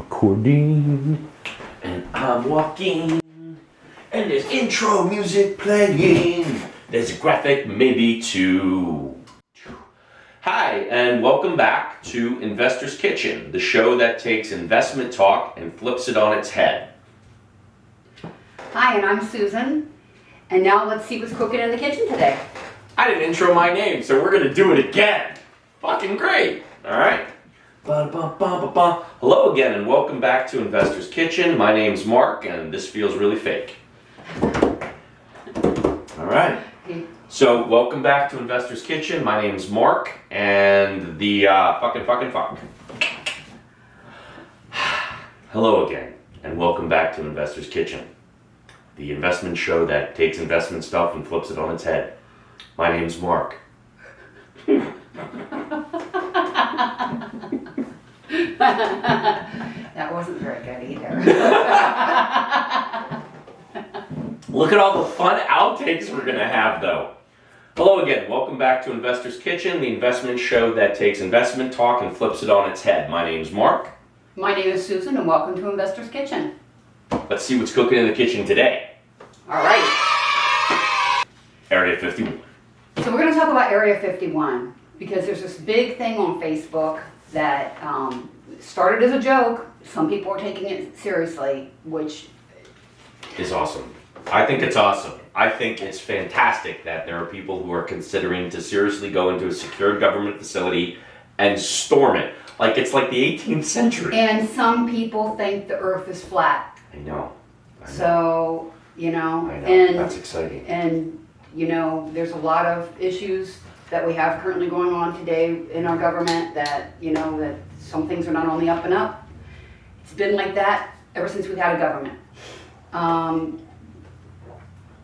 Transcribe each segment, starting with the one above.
recording, and I'm walking, and there's intro music playing. There's a graphic, maybe two. Hi, and welcome back to Investor's Kitchen, the show that takes investment talk and flips it on its head. Hi, and I'm Susan, and now let's see what's cooking in the kitchen today. I didn't intro my name, so we're gonna do it again. Fucking great. All right. Hello again, and welcome back to Investor's Kitchen. My name's Mark, and this feels really fake. All right. So, welcome back to Investor's Kitchen. My name's Mark, and the fuck. Hello again, and welcome back to Investor's Kitchen, the investment show that takes investment stuff and flips it on its head. My name's Mark. That wasn't very good either. Look at all the fun outtakes we're gonna have, though. Hello again, welcome back to Investor's Kitchen, the investment show that takes investment talk and flips it on its head. My name's Mark. My name is Susan, and welcome to Investor's Kitchen. Let's see what's cooking in the kitchen today. All right. Area 51. So we're going to talk about Area 51 because there's this big thing on Facebook that started as a joke. Some people are taking it seriously, which Is awesome. I think it's awesome. I think it's fantastic that there are people who are considering to seriously go into a secured government facility and storm it. Like it's like the 18th century. and some people think the Earth is flat. I know. So, I know. and That's exciting. And, there's a lot of issues that we have currently going on today in our government that, that some things are not on the up and up. It's been like that ever since we've had a government.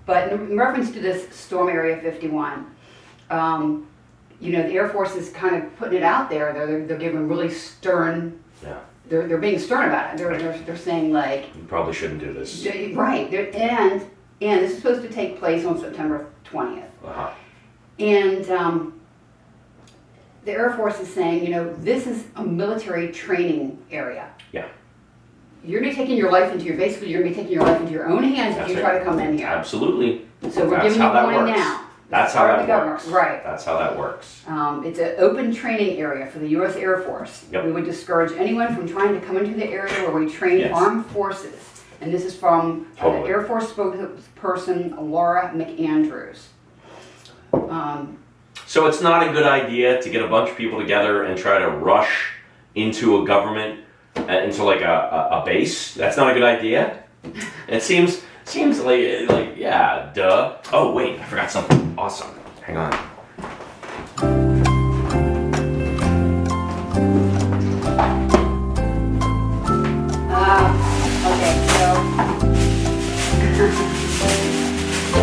But in reference to this Storm Area 51, the Air Force is kind of putting it out there. They're giving really stern, Yeah. they're being stern about it. They're saying like, You probably shouldn't do this. right, and this is supposed to take place on September 20th. Uh-huh. And the Air Force is saying, this is a military training area. Yeah. You're going to be taking your life you're going to be taking your life into your own hands if That's you right. try to come in here. Absolutely. So we're That's giving you how that warning works. now. That's how Part of that the government. works. Right. That's how that works. It's an open training area for the U.S. Air Force. Yep. We would discourage anyone from trying to come into the area where we train Yes. armed forces. And this is from the Totally. Air Force spokesperson Laura McAndrews. So it's not a good idea to get a bunch of people together and try to rush into a government, into like a base. That's not a good idea. It seems like yeah, duh. Oh wait, I forgot something awesome. Hang on. Okay, so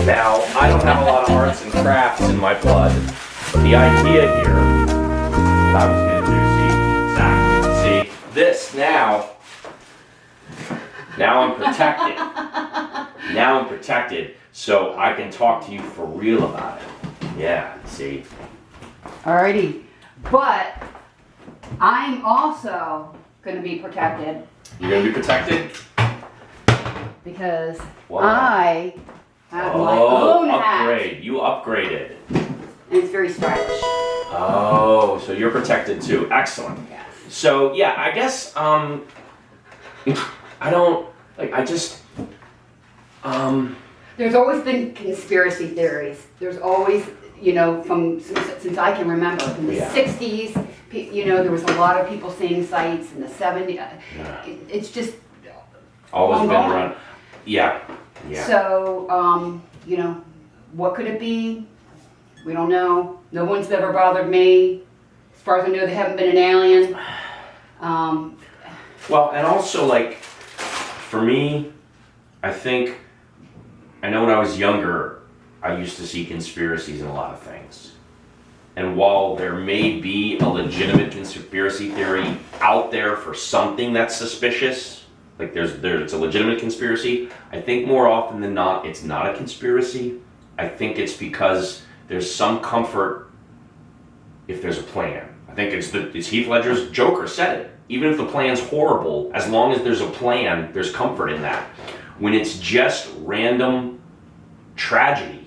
Now, I don't have a lot of arts and crafts in my blood, but the idea here, what I was going to do, see, this now I'm protected. Now I'm protected, so I can talk to you for real about it. Yeah, see. alrighty, but I'm also going to be protected You're going to be protected? because Wow. I have my own hat, upgrade. You upgraded. and it's very stylish. Oh, so you're protected too. Excellent. Yes. So yeah, I guess I don't like. There's always been conspiracy theories. There's always, since I can remember, in the Yeah. 60s, there was a lot of people seeing sights. In the 70s, it's just Always long been gone. run. Yeah. Yeah. So, what could it be? We don't know. No one's ever bothered me. As far as I know, they haven't been an alien. Well, and also like for me, I know when I was younger, I used to see conspiracies in a lot of things. And while there may be a legitimate conspiracy theory out there for something that's suspicious, like it's a legitimate conspiracy, I think more often than not, it's not a conspiracy. I think it's because there's some comfort if there's a plan. I think it's Heath Ledger's Joker said it. even if the plan's horrible, as long as there's a plan, there's comfort in that. When it's just random tragedy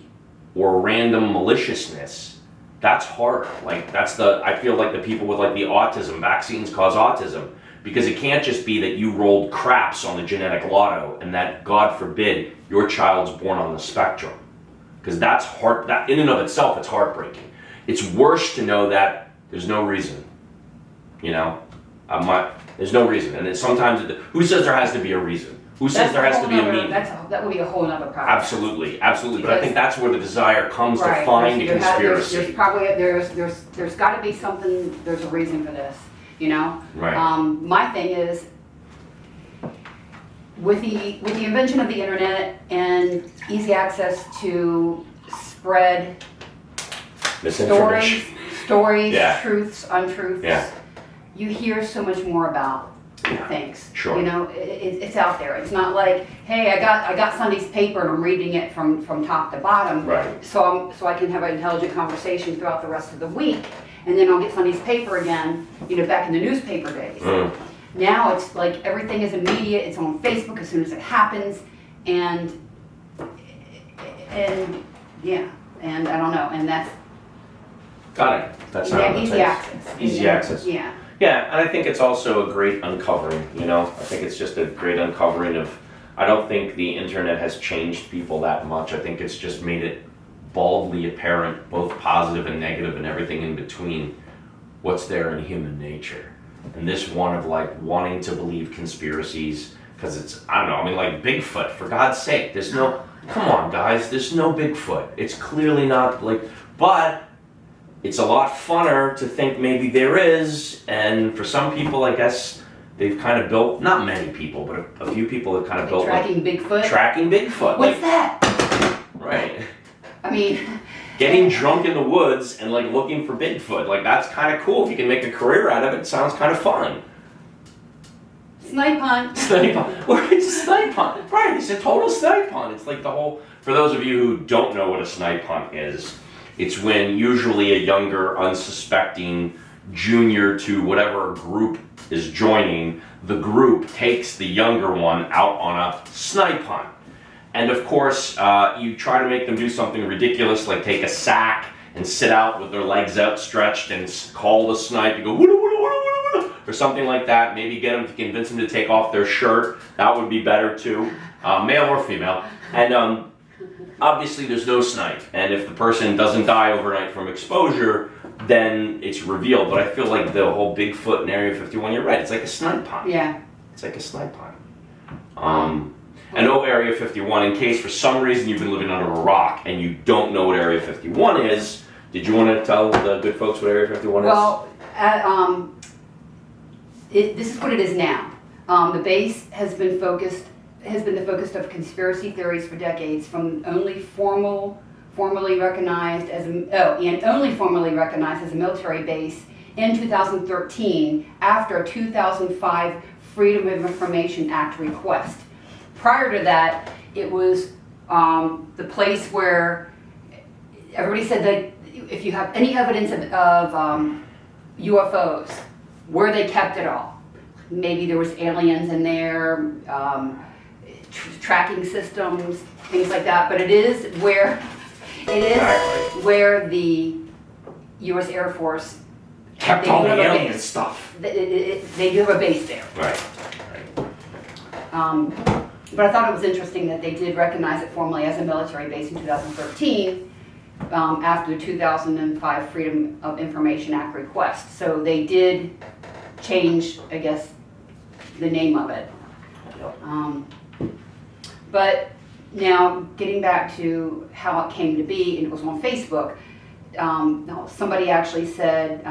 or random maliciousness, that's hard. Like I feel like the people with like the autism, vaccines cause autism, because it can't just be that you rolled craps on the genetic lotto and that, God forbid, your child's born on the spectrum. Because that's that in and of itself, it's heartbreaking. It's worse to know that there's no reason, you know? There's no reason. And sometimes, who says there has to be a reason? Who says there has to be a meaning? That would be a whole nother problem. Absolutely, absolutely. But I think that's where the desire comes to find a conspiracy. There's probably, there's gotta be something, there's a reason for this, you know? Right. My thing is, with the invention of the internet and easy access to spread Misinformation. stories, Yeah. truths, untruths, Yeah. you hear so much more about things. Sure. You know, it's out there. It's not like, hey, I got Sunday's paper and I'm reading it from top to bottom. Right. So I can have an intelligent conversation throughout the rest of the week, and then I'll get Sunday's paper again. You know, back in the newspaper days. Now it's like everything is immediate. It's on Facebook as soon as it happens, and yeah, and I don't know, and that's Got it. That's not easy access. Easy access. Yeah. Yeah, and I think it's also a great uncovering, you know? I think it's just a great uncovering of, I don't think the internet has changed people that much. I think it's just made it baldly apparent, both positive and negative and everything in between, what's there in human nature. And this one of like wanting to believe conspiracies, because it's, I don't know, I mean like Bigfoot, for God's sake, come on guys, there's no Bigfoot. It's clearly not like, but it's a lot funner to think maybe there is, and for some people, I guess, they've kind of built, not many people, but a few people have kind of built tracking Bigfoot. Tracking Bigfoot. What's that? Right. I mean, getting drunk in the woods and like looking for Bigfoot, like that's kind of cool. If you can make a career out of it, it sounds kind of fun. Snipe hunt. Snipe hunt. Well, it's a snipe hunt. Right, it's a total snipe hunt. It's like the whole, for those of you who don't know what a snipe hunt is, it's when usually a younger, unsuspecting junior to whatever group is joining, the group takes the younger one out on a snipe hunt. And of course, you try to make them do something ridiculous, like take a sack and sit out with their legs outstretched and call the snipe. You go, woo, woo, woo, woo, woo, or something like that. Maybe get them to convince them to take off their shirt. That would be better too, male or female. And obviously there's no snipe. And if the person doesn't die overnight from exposure, then it's revealed. But I feel like the whole Bigfoot and Area 51, you're right, it's like a snipe hunt. Yeah. It's like a snipe hunt. And Area 51, in case for some reason you've been living under a rock and you don't know what Area 51 is, did you want to tell the good folks what Area 51 is? Well, this is what it is now. The base has been the focus of conspiracy theories for decades, from only formally recognized as a military base in 2013 after a 2005 Freedom of Information Act request. Prior to that, it was the place where everybody said that if you have any evidence of UFOs, where they kept it all. Maybe there was aliens in there, tracking systems, things like that. But it is where the U.S. Air Force kept all the alien stuff. They do have a base there. Right. But I thought it was interesting that they did recognize it formally as a military base in 2013 after the 2005 Freedom of Information Act request. So they did change, I guess, the name of it. But now, getting back to how it came to be, and it was on Facebook, somebody actually said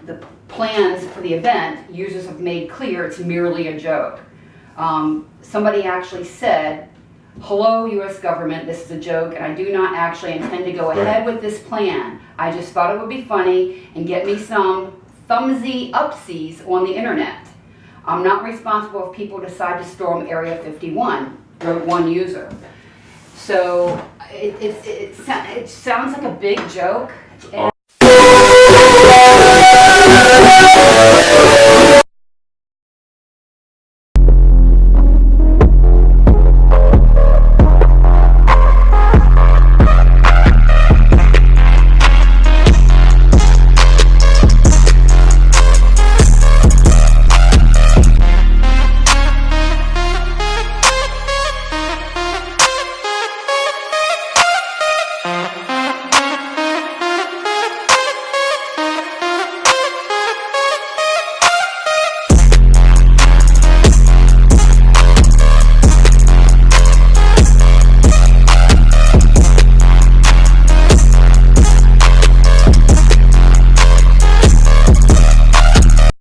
the plans for the event, users have made clear it's merely a joke. Somebody actually said, "Hello, U.S. government, this is a joke, and I do not actually intend to go ahead with this plan. I just thought it would be funny and get me some thumbsy-upsies on the internet. I'm not responsible if people decide to storm Area 51, wrote one user." So it sounds like a big joke.